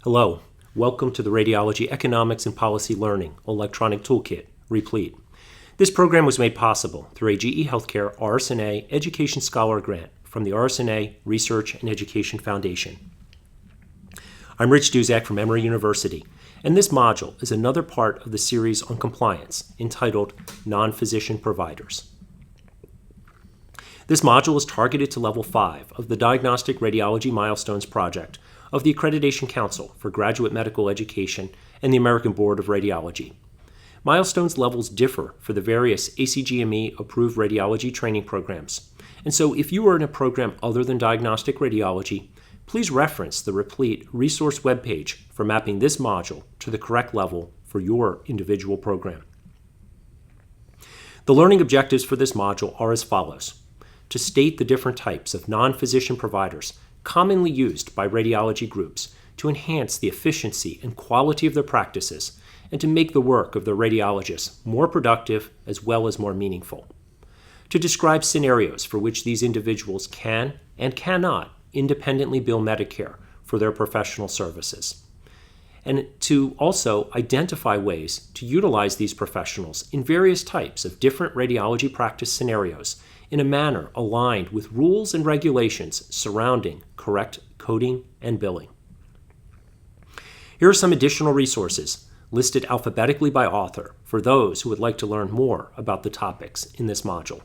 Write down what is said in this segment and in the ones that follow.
Hello, welcome to the Radiology Economics and Policy Learning Electronic Toolkit, Replete. This program was made possible through a GE Healthcare RSNA Education Scholar Grant from the RSNA Research and Education Foundation. I'm Rich Duzak from Emory University, and this module is another part of the series on compliance entitled Non-Physician Providers. This module is targeted to Level 5 of the Diagnostic Radiology Milestones Project of the Accreditation Council for Graduate Medical Education and the American Board of Radiology. Milestones levels differ for the various ACGME-approved radiology training programs, and so if you are in a program other than diagnostic radiology, please reference the Replete resource webpage for mapping this module to the correct level for your individual program. The learning objectives for this module are as follows: to state the different types of non-physician providers commonly used by radiology groups to enhance the efficiency and quality of their practices and to make the work of the radiologists more productive as well as more meaningful. To describe scenarios for which these individuals can and cannot independently bill Medicare for their professional services. And to also identify ways to utilize these professionals in various types of different radiology practice scenarios in a manner aligned with rules and regulations surrounding correct coding and billing. Here are some additional resources listed alphabetically by author for those who would like to learn more about the topics in this module.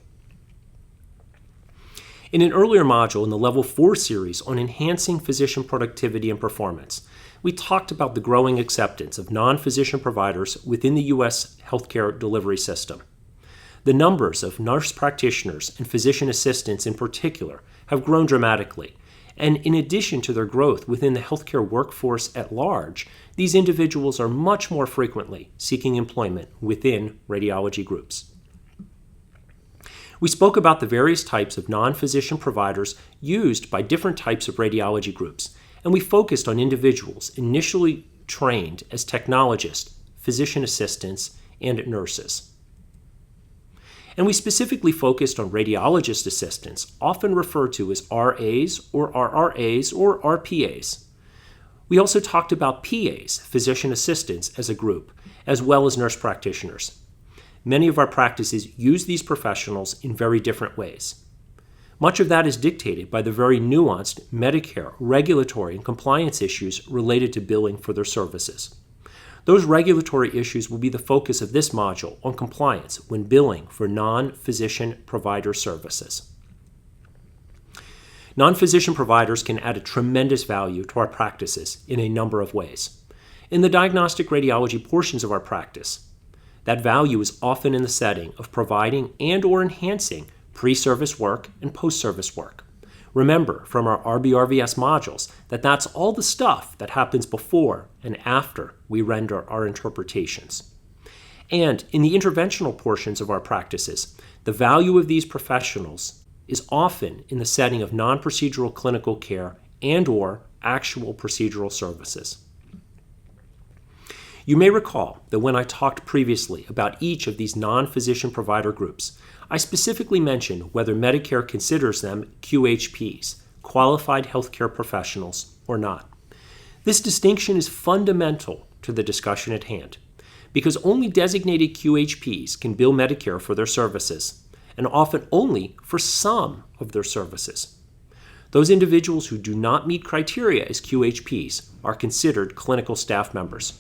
In an earlier module in the Level 4 series on enhancing physician productivity and performance, we talked about the growing acceptance of non-physician providers within the U.S. healthcare delivery system. The numbers of nurse practitioners and physician assistants in particular have grown dramatically, and in addition to their growth within the healthcare workforce at large, these individuals are much more frequently seeking employment within radiology groups. We spoke about the various types of non-physician providers used by different types of radiology groups, and we focused on individuals initially trained as technologists, physician assistants, and nurses. And we specifically focused on radiologist assistants, often referred to as RAs or RRAs or RPAs. We also talked about PAs, physician assistants, as a group, as well as nurse practitioners. Many of our practices use these professionals in very different ways. Much of that is dictated by the very nuanced Medicare regulatory and compliance issues related to billing for their services. Those regulatory issues will be the focus of this module on compliance when billing for non-physician provider services. Non-physician providers can add a tremendous value to our practices in a number of ways. In the diagnostic radiology portions of our practice, that value is often in the setting of providing and/or enhancing pre-service work and post-service work. Remember from our RBRVS modules that that's all the stuff that happens before and after we render our interpretations. And in the interventional portions of our practices, the value of these professionals is often in the setting of non-procedural clinical care and/or actual procedural services. You may recall that when I talked previously about each of these non-physician provider groups, I specifically mentioned whether Medicare considers them QHPs, qualified healthcare professionals, or not. This distinction is fundamental to the discussion at hand, because only designated QHPs can bill Medicare for their services, and often only for some of their services. Those individuals who do not meet criteria as QHPs are considered clinical staff members,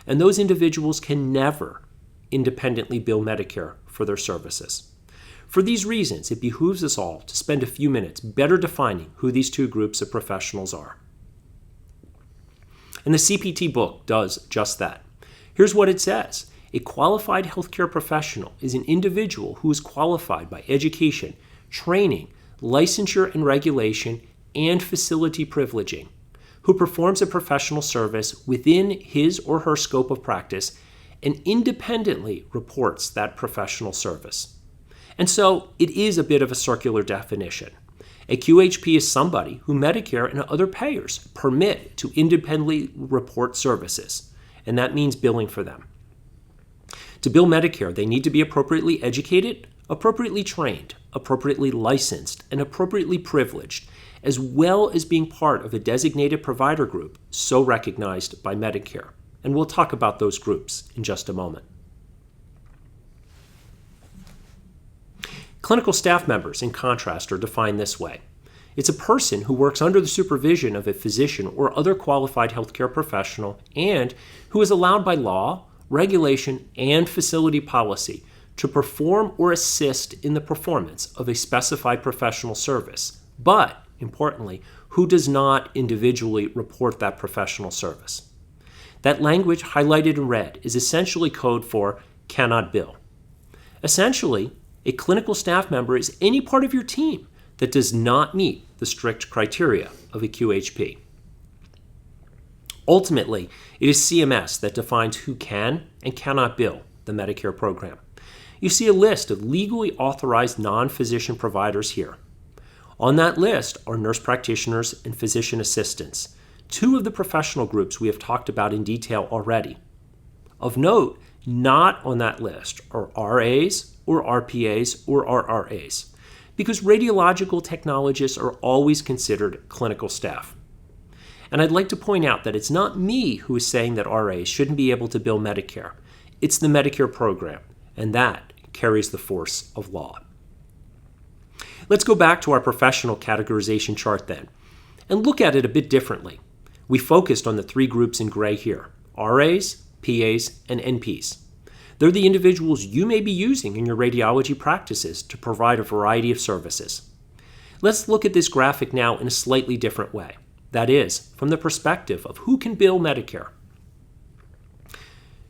and those individuals can never independently bill Medicare for their services. For these reasons, it behooves us all to spend a few minutes better defining who these two groups of professionals are. And the CPT book does just that. Here's what it says. A qualified healthcare professional is an individual who is qualified by education, training, licensure and regulation, and facility privileging, who performs a professional service within his or her scope of practice and independently reports that professional service. And so it is a bit of a circular definition. A QHP is somebody who Medicare and other payers permit to independently report services, and that means billing for them. To bill Medicare, they need to be appropriately educated, appropriately trained, appropriately licensed, and appropriately privileged, as well as being part of a designated provider group so recognized by Medicare. And we'll talk about those groups in just a moment. Clinical staff members, in contrast, are defined this way. It's a person who works under the supervision of a physician or other qualified healthcare professional and who is allowed by law, regulation, and facility policy to perform or assist in the performance of a specified professional service, but, importantly, who does not individually report that professional service. That language highlighted in red is essentially code for cannot bill. Essentially, a clinical staff member is any part of your team that does not meet the strict criteria of a QHP. Ultimately, it is CMS that defines who can and cannot bill the Medicare program. You see a list of legally authorized non-physician providers here. On that list are nurse practitioners and physician assistants, two of the professional groups we have talked about in detail already. Of note, not on that list are RAs or RPAs or RRAs, because radiological technologists are always considered clinical staff. And I'd like to point out that it's not me who is saying that RAs shouldn't be able to bill Medicare. It's the Medicare program, and that carries the force of law. Let's go back to our professional categorization chart then, and look at it a bit differently. We focused on the three groups in gray here: RAs, PAs, and NPs. They're the individuals you may be using in your radiology practices to provide a variety of services. Let's look at this graphic now in a slightly different way. That is, from the perspective of who can bill Medicare.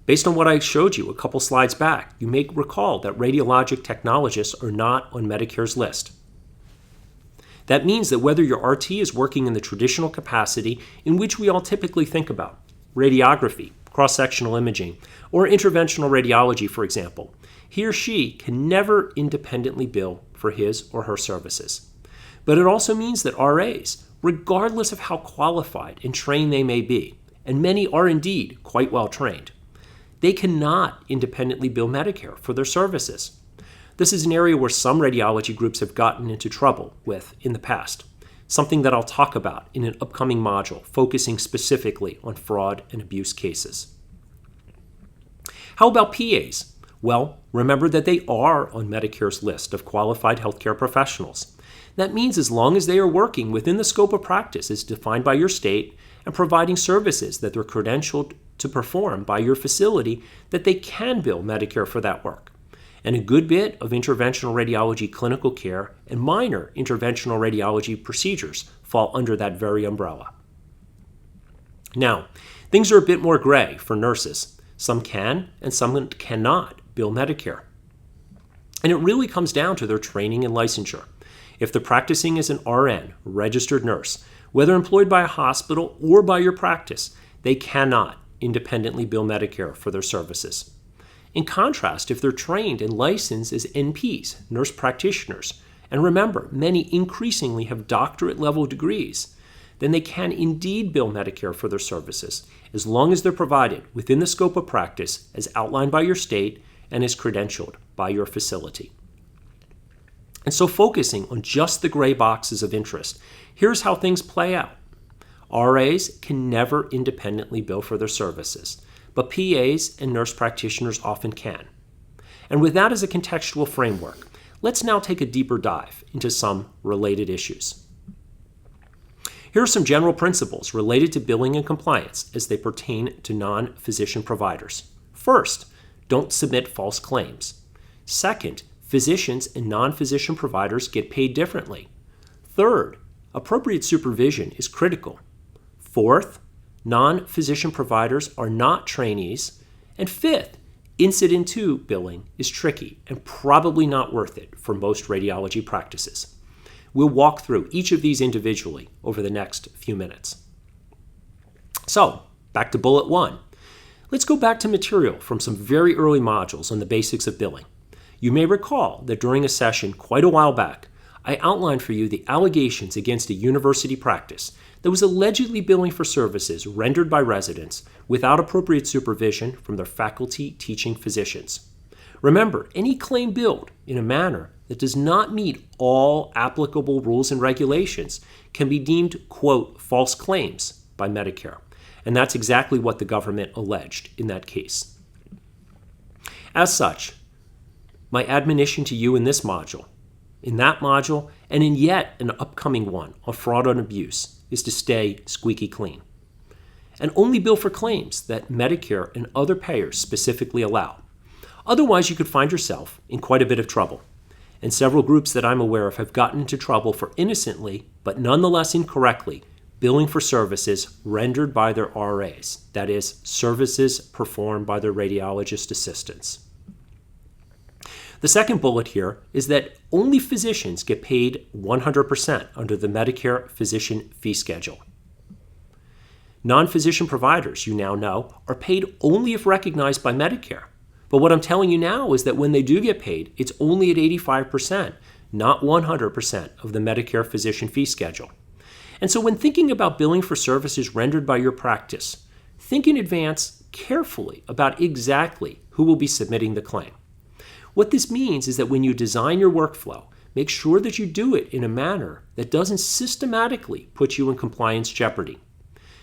Based on what I showed you a couple slides back, you may recall that radiologic technologists are not on Medicare's list. That means that whether your RT is working in the traditional capacity in which we all typically think about, radiography, cross-sectional imaging, or interventional radiology, for example, he or she can never independently bill for his or her services. But it also means that RAs, regardless of how qualified and trained they may be, and many are indeed quite well trained, they cannot independently bill Medicare for their services. This is an area where some radiology groups have gotten into trouble with in the past, something that I'll talk about in an upcoming module focusing specifically on fraud and abuse cases. How about PAs? Well, remember that they are on Medicare's list of qualified healthcare professionals. That means as long as they are working within the scope of practice as defined by your state and providing services that they're credentialed to perform by your facility, that they can bill Medicare for that work. And a good bit of interventional radiology clinical care and minor interventional radiology procedures fall under that very umbrella. Now, things are a bit more gray for nurses. Some can and some cannot bill Medicare. And it really comes down to their training and licensure. If they're practicing as an RN, registered nurse, whether employed by a hospital or by your practice, they cannot independently bill Medicare for their services. In contrast, if they're trained and licensed as NPs, nurse practitioners, and remember, many increasingly have doctorate-level degrees, then they can indeed bill Medicare for their services, as long as they're provided within the scope of practice as outlined by your state and is credentialed by your facility. And so focusing on just the gray boxes of interest, here's how things play out. RAs can never independently bill for their services, but PAs and nurse practitioners often can. And with that as a contextual framework, let's now take a deeper dive into some related issues. Here are some general principles related to billing and compliance as they pertain to non-physician providers. First, don't submit false claims. Second, physicians and non-physician providers get paid differently. Third, appropriate supervision is critical. Fourth, non-physician providers are not trainees. And fifth, Incident to billing is tricky and probably not worth it for most radiology practices. We'll walk through each of these individually over the next few minutes. So, back to bullet 1. Let's go back to material from some very early modules on the basics of billing. You may recall that during a session quite a while back, I outlined for you the allegations against a university practice that was allegedly billing for services rendered by residents without appropriate supervision from their faculty teaching physicians. Remember, any claim billed in a manner that does not meet all applicable rules and regulations can be deemed, quote, false claims by Medicare. And that's exactly what the government alleged in that case. As such, my admonition to you in this module, in that module, and in yet an upcoming one on fraud and abuse is to stay squeaky clean. And only bill for claims that Medicare and other payers specifically allow. Otherwise, you could find yourself in quite a bit of trouble. And several groups that I'm aware of have gotten into trouble for innocently, but nonetheless incorrectly, billing for services rendered by their RAs, that is, services performed by their radiologist assistants. The second bullet here is that only physicians get paid 100% under the Medicare physician fee schedule. Non-physician providers, you now know, are paid only if recognized by Medicare. But what I'm telling you now is that when they do get paid, it's only at 85%, not 100% of the Medicare physician fee schedule. And so when thinking about billing for services rendered by your practice, think in advance carefully about exactly who will be submitting the claim. What this means is that when you design your workflow, make sure that you do it in a manner that doesn't systematically put you in compliance jeopardy.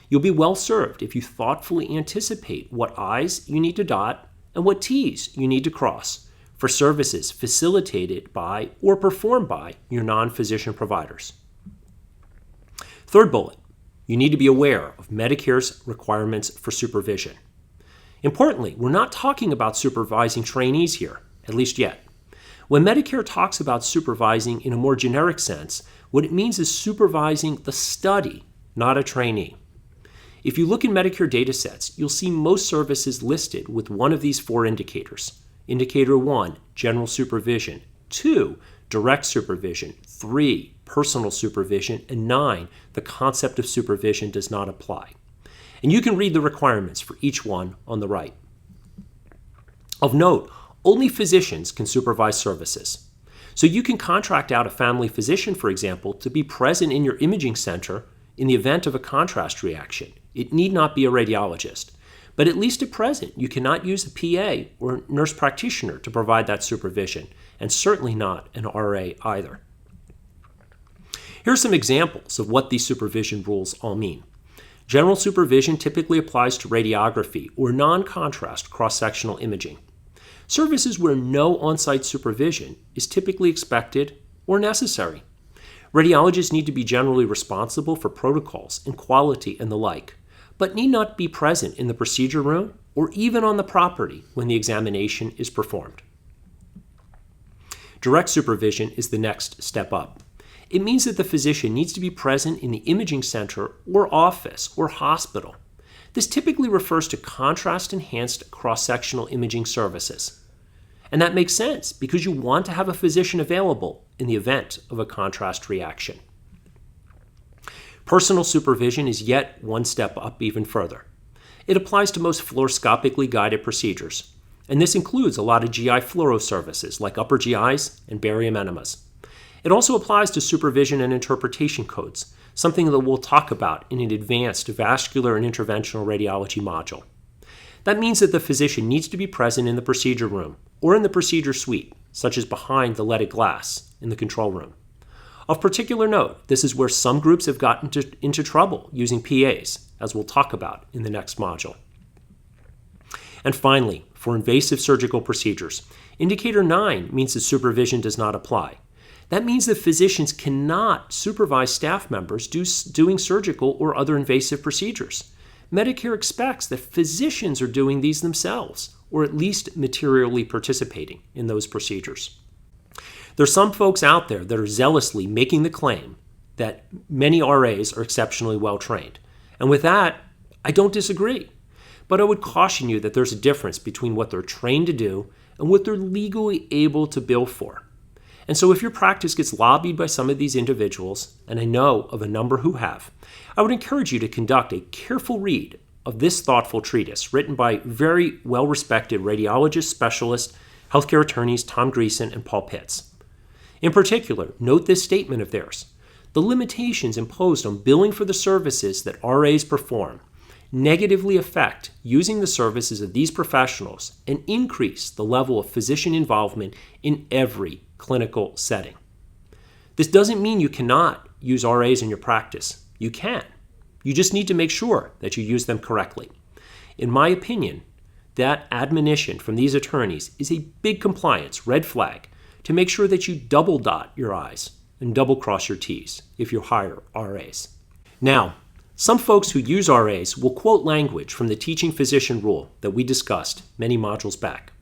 You'll be well served if you thoughtfully anticipate what I's you need to dot and what T's you need to cross for services facilitated by or performed by your non-physician providers. Third bullet, you need to be aware of Medicare's requirements for supervision. Importantly, we're not talking about supervising trainees here, at least yet. When Medicare talks about supervising in a more generic sense, what it means is supervising the study, not a trainee. If you look in Medicare datasets, you'll see most services listed with one of these four indicators. Indicator 1, general supervision. 2, direct supervision. 3, personal supervision. And 9, the concept of supervision does not apply. And you can read the requirements for each one on the right. Of note, only physicians can supervise services. So you can contract out a family physician, for example, to be present in your imaging center in the event of a contrast reaction. It need not be a radiologist. But at least at present, you cannot use a PA or nurse practitioner to provide that supervision, and certainly not an RA either. Here are some examples of what these supervision rules all mean. General supervision typically applies to radiography or non-contrast cross-sectional imaging. Services where no on-site supervision is typically expected or necessary. Radiologists need to be generally responsible for protocols and quality and the like, but need not be present in the procedure room or even on the property when the examination is performed. Direct supervision is the next step up. It means that the physician needs to be present in the imaging center or office or hospital. This typically refers to contrast-enhanced cross-sectional imaging services. And that makes sense because you want to have a physician available in the event of a contrast reaction. Personal supervision is yet one step up even further. It applies to most fluoroscopically guided procedures, and this includes a lot of GI fluoro services like upper GIs and barium enemas. It also applies to supervision and interpretation codes, something that we'll talk about in an advanced vascular and interventional radiology module. That means that the physician needs to be present in the procedure room or in the procedure suite, such as behind the leaded glass in the control room. Of particular note, this is where some groups have gotten into trouble using PAs, as we'll talk about in the next module. And finally, for invasive surgical procedures, Indicator 9 means that supervision does not apply. That means that physicians cannot supervise staff members doing surgical or other invasive procedures. Medicare expects that physicians are doing these themselves, or at least materially participating in those procedures. There are some folks out there that are zealously making the claim that many RAs are exceptionally well trained. And with that, I don't disagree. But I would caution you that there's a difference between what they're trained to do and what they're legally able to bill for. And so if your practice gets lobbied by some of these individuals, and I know of a number who have, I would encourage you to conduct a careful read of this thoughtful treatise written by very well-respected radiologist specialist, healthcare attorneys Tom Greason and Paul Pitts. In particular, note this statement of theirs. The limitations imposed on billing for the services that RAs perform negatively affect using the services of these professionals and increase the level of physician involvement in every clinical setting. This doesn't mean you cannot use RAs in your practice. You can. You just need to make sure that you use them correctly. In my opinion, that admonition from these attorneys is a big compliance red flag to make sure that you double dot your I's and double cross your T's if you hire RAs. Now, some folks who use RAs will quote language from the teaching physician rule that we discussed many modules back.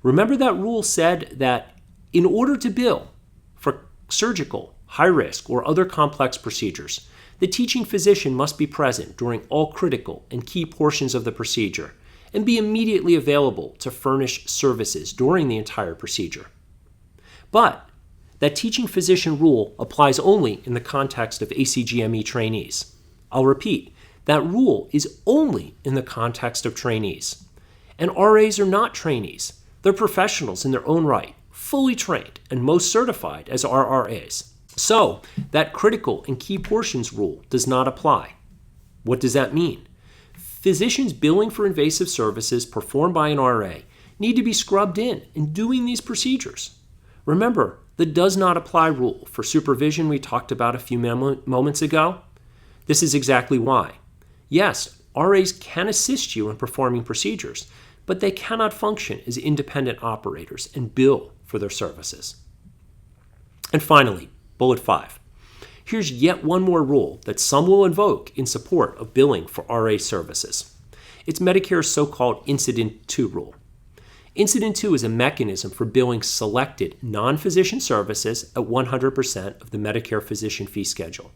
Remember that rule said that in order to bill for surgical, high-risk, or other complex procedures, the teaching physician must be present during all critical and key portions of the procedure and be immediately available to furnish services during the entire procedure. But that teaching physician rule applies only in the context of ACGME trainees. I'll repeat, that rule is only in the context of trainees. And RAs are not trainees. They're professionals in their own right, fully trained and most certified as RRAs. So, that critical and key portions rule does not apply. What does that mean? Physicians billing for invasive services performed by an RA need to be scrubbed in doing these procedures. Remember, the does not apply rule for supervision we talked about a few moments ago? This is exactly why. Yes, RAs can assist you in performing procedures, but they cannot function as independent operators and bill for their services. And finally, Bullet 5. Here's yet one more rule that some will invoke in support of billing for RA services. It's Medicare's so-called Incident 2 rule. Incident 2 is a mechanism for billing selected non-physician services at 100% of the Medicare physician fee schedule.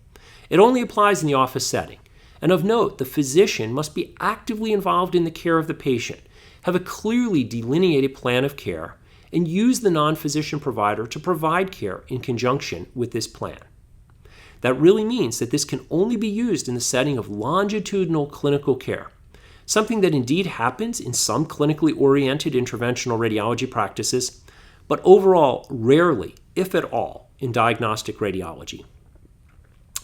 It only applies in the office setting. And of note, the physician must be actively involved in the care of the patient, have a clearly delineated plan of care, and use the non-physician provider to provide care in conjunction with this plan. That really means that this can only be used in the setting of longitudinal clinical care, something that indeed happens in some clinically oriented interventional radiology practices, but overall rarely, if at all, in diagnostic radiology.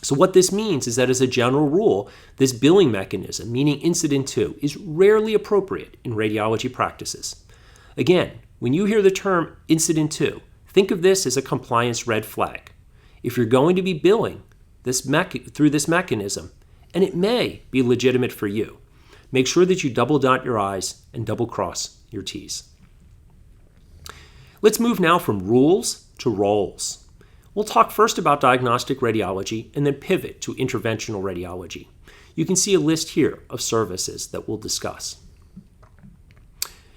So what this means is that as a general rule, this billing mechanism, meaning Incident 2, is rarely appropriate in radiology practices. Again, when you hear the term Incident 2, think of this as a compliance red flag. If you're going to be billing through this mechanism, and it may be legitimate for you, make sure that you double dot your I's and double cross your T's. Let's move now from rules to roles. We'll talk first about diagnostic radiology and then pivot to interventional radiology. You can see a list here of services that we'll discuss.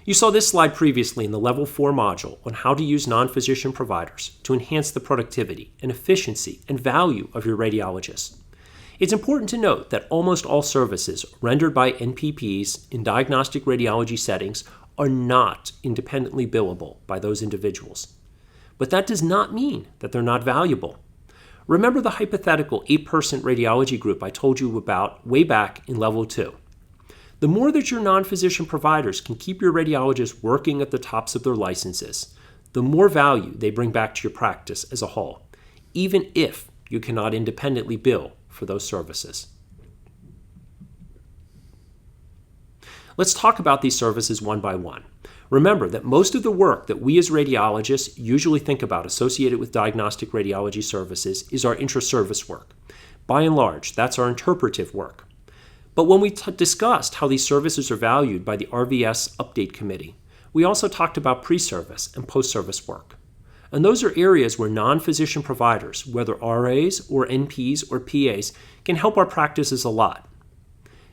You saw this slide previously in the Level 4 module on how to use non-physician providers to enhance the productivity and efficiency and value of your radiologists. It's important to note that almost all services rendered by NPPs in diagnostic radiology settings are not independently billable by those individuals. But that does not mean that they're not valuable. Remember the hypothetical 8-person radiology group I told you about way back in Level 2. The more that your non-physician providers can keep your radiologists working at the tops of their licenses, the more value they bring back to your practice as a whole, even if you cannot independently bill for those services. Let's talk about these services one by one. Remember that most of the work that we as radiologists usually think about associated with diagnostic radiology services is our intra-service work. By and large, that's our interpretive work. But when we discussed how these services are valued by the RVS Update Committee, we also talked about pre-service and post-service work. And those are areas where non-physician providers, whether RAs or NPs or PAs, can help our practices a lot.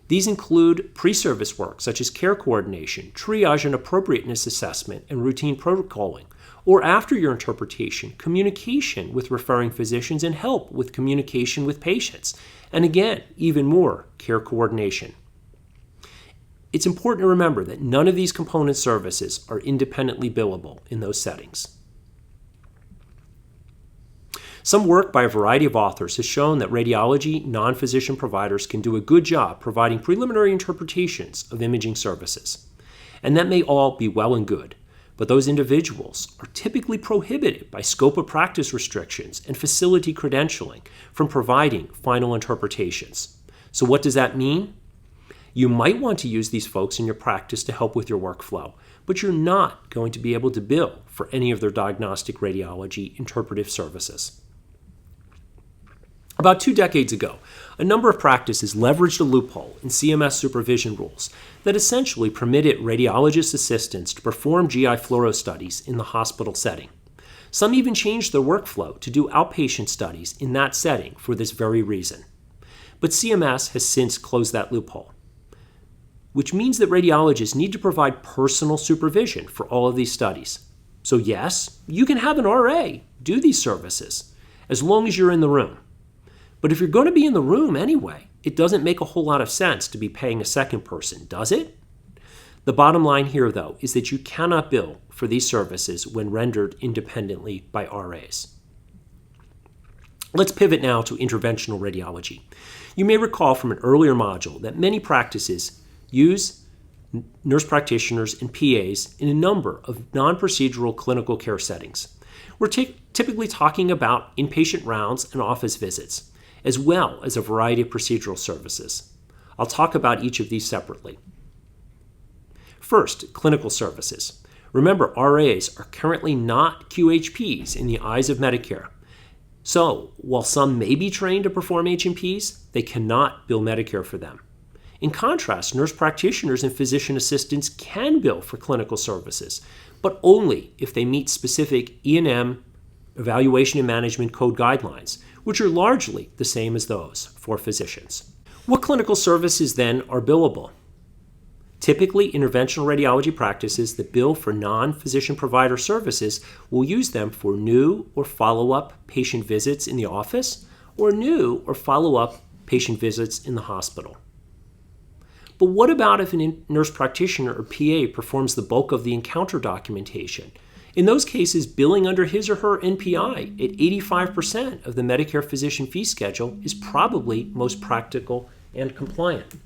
These include pre-service work such as care coordination, triage and appropriateness assessment, and routine protocoling, or after your interpretation, communication with referring physicians and help with communication with patients, and again, even more, care coordination. It's important to remember that none of these component services are independently billable in those settings. Some work by a variety of authors has shown that radiology non-physician providers can do a good job providing preliminary interpretations of imaging services. And that may all be well and good, but those individuals are typically prohibited by scope of practice restrictions and facility credentialing from providing final interpretations. So what does that mean? You might want to use these folks in your practice to help with your workflow, but you're not going to be able to bill for any of their diagnostic radiology interpretive services. About 2 decades ago, a number of practices leveraged a loophole in CMS supervision rules that essentially permitted radiologist assistants to perform GI fluoro studies in the hospital setting. Some even changed their workflow to do outpatient studies in that setting for this very reason. But CMS has since closed that loophole, which means that radiologists need to provide personal supervision for all of these studies. So yes, you can have an RA do these services as long as you're in the room. But if you're going to be in the room anyway, it doesn't make a whole lot of sense to be paying a second person, does it? The bottom line here, though, is that you cannot bill for these services when rendered independently by RAs. Let's pivot now to interventional radiology. You may recall from an earlier module that many practices use nurse practitioners and PAs in a number of non-procedural clinical care settings. We're typically talking about inpatient rounds and office visits, as well as a variety of procedural services. I'll talk about each of these separately. First, clinical services. Remember, RAs are currently not QHPs in the eyes of Medicare. So, while some may be trained to perform H&Ps, they cannot bill Medicare for them. In contrast, nurse practitioners and physician assistants can bill for clinical services, but only if they meet specific E&M, Evaluation and Management Code guidelines, which are largely the same as those for physicians. What clinical services then are billable? Typically, interventional radiology practices that bill for non-physician provider services will use them for new or follow-up patient visits in the office or new or follow-up patient visits in the hospital. But what about if a nurse practitioner or PA performs the bulk of the encounter documentation? In those cases, billing under his or her NPI at 85% of the Medicare physician fee schedule is probably most practical and compliant.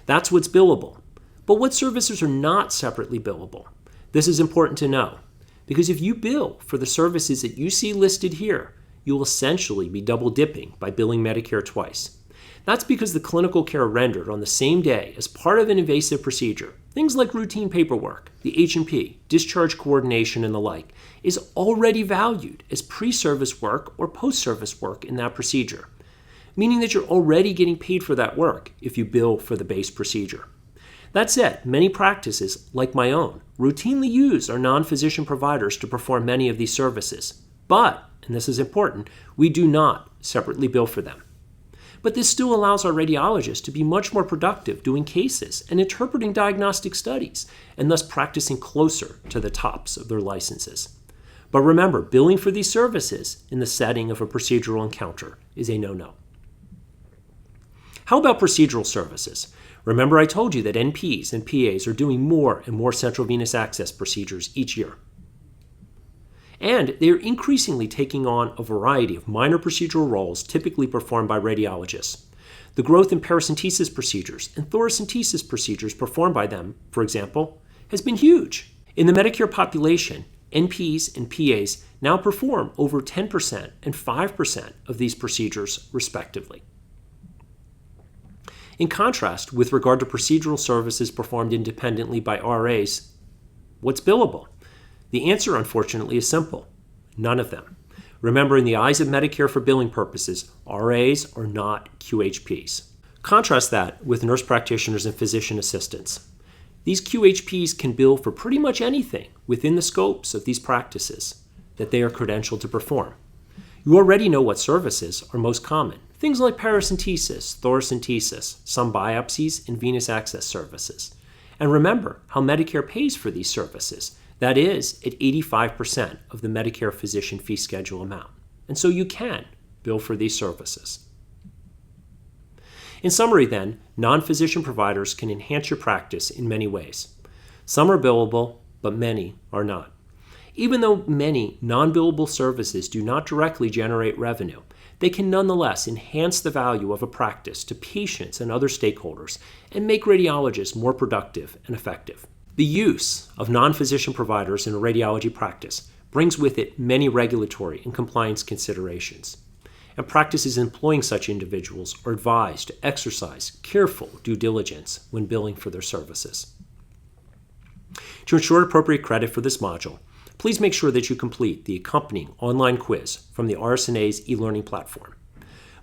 That's what's billable. But what services are not separately billable? This is important to know, because if you bill for the services that you see listed here, you will essentially be double dipping by billing Medicare twice. That's because the clinical care rendered on the same day as part of an invasive procedure, things like routine paperwork, the H&P, discharge coordination, and the like, is already valued as pre-service work or post-service work in that procedure, meaning that you're already getting paid for that work if you bill for the base procedure. That said, many practices, like my own, routinely use our non-physician providers to perform many of these services. But, and this is important, we do not separately bill for them. But this still allows our radiologists to be much more productive doing cases and interpreting diagnostic studies, and thus practicing closer to the tops of their licenses. But remember, billing for these services in the setting of a procedural encounter is a no-no. How about procedural services? Remember, I told you that NPs and PAs are doing more and more central venous access procedures each year. And they are increasingly taking on a variety of minor procedural roles typically performed by radiologists. The growth in paracentesis procedures and thoracentesis procedures performed by them, for example, has been huge. In the Medicare population, NPs and PAs now perform over 10% and 5% of these procedures, respectively. In contrast, with regard to procedural services performed independently by RAs, what's billable? The answer, unfortunately, is simple. None of them. Remember, in the eyes of Medicare for billing purposes, RAs are not QHPs. Contrast that with nurse practitioners and physician assistants. These QHPs can bill for pretty much anything within the scopes of these practices that they are credentialed to perform. You already know what services are most common. Things like paracentesis, thoracentesis, some biopsies, and venous access services. And remember how Medicare pays for these services. That is, at 85% of the Medicare physician fee schedule amount. And so you can bill for these services. In summary then, non-physician providers can enhance your practice in many ways. Some are billable, but many are not. Even though many non-billable services do not directly generate revenue, they can nonetheless enhance the value of a practice to patients and other stakeholders and make radiologists more productive and effective. The use of non-physician providers in a radiology practice brings with it many regulatory and compliance considerations. and practices employing such individuals are advised to exercise careful due diligence when billing for their services. To ensure appropriate credit for this module, please make sure that you complete the accompanying online quiz from the RSNA's e-learning platform.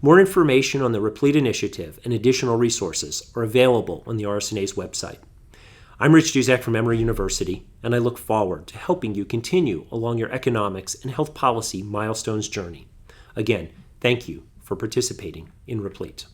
More information on the Replete initiative and additional resources are available on the RSNA's website. I'm Rich Duzak from Emory University, and I look forward to helping you continue along your economics and health policy milestones journey. Again, thank you for participating in Replete.